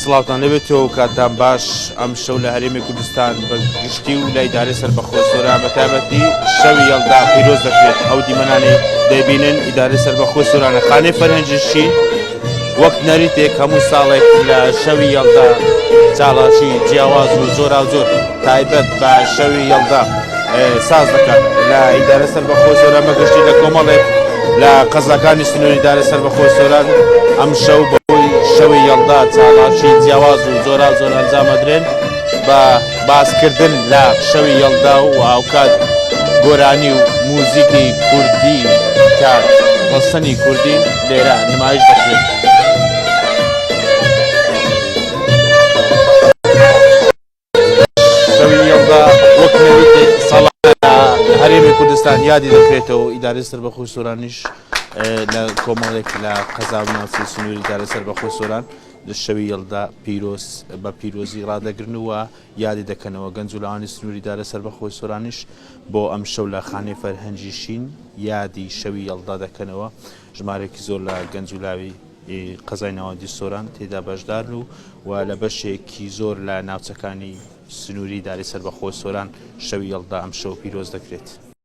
سڵاوتان لەبێتەوە و کاتان باش ئەم شەو لە هەرێمی کوردستان بەگشتی و لای ئیدارەی سەربەخۆی سۆران بە تایبەتی شەوی یەڵدا پیرۆز دەکرێت. ئەو دیمەنانەی دەبینن ئیدارەی سەربەخۆی سۆرانە خانەی فەرهەنگی وەک نەریتێک هەموو ساڵێک لە شەوی یەڵدا چاڵاشی جیاواز و زۆرا و زۆر تایبەت بە شەوی یەڵدا ساز دەکات لە ئیدارەی سەربەخۆی سۆران بەگشتی لە کۆمەڵێک لە قەزاکانی سنووری ئیدارەی سەربەخۆی سۆران ئەم شەو بەهۆی شەوی یەڵدا چاڵاشی جیاواز و زۆرا زۆر ئەنجامەدرێن بە باسکردن لە شەوی یەڵدا و هاوکات گۆرانی و موزیکی کوردی کە ڕەسەنی کوردی لێرە نمایش دەکرێت. شەوی یەڵدا وەک نەویتێک ساڵانە لە هەرێمی کوردستان یادی دەکرێتەوە. ئیدارەی سەربەخۆی سۆرانیش لە کۆمەڵێک لە قەزا و ناوچەی سنووری ئیدارەی سەربەخۆی سۆران لە شەوی یەڵدا بە پیرۆزی ڕادەگرنەوە یادی دەکەنەوە. گەنج و لاوانی سنووری ئیدارەی سەربەخۆی سۆرانیش بۆ ئەم شەو لە خانەی فەرهەنگی شین یادی شەوی یەڵدا دەکەنەوە. ژمارێکی زۆر لە گەنج و لاوی قەزای ناوەندی سۆران تێدا بەشدارن و لە بەشێکی زۆر لە ناوچەکانی سنووری ئیدارەی سەربەخۆی سۆران شەوی یەڵدا ئەم شەو پیرۆز دەکرێت.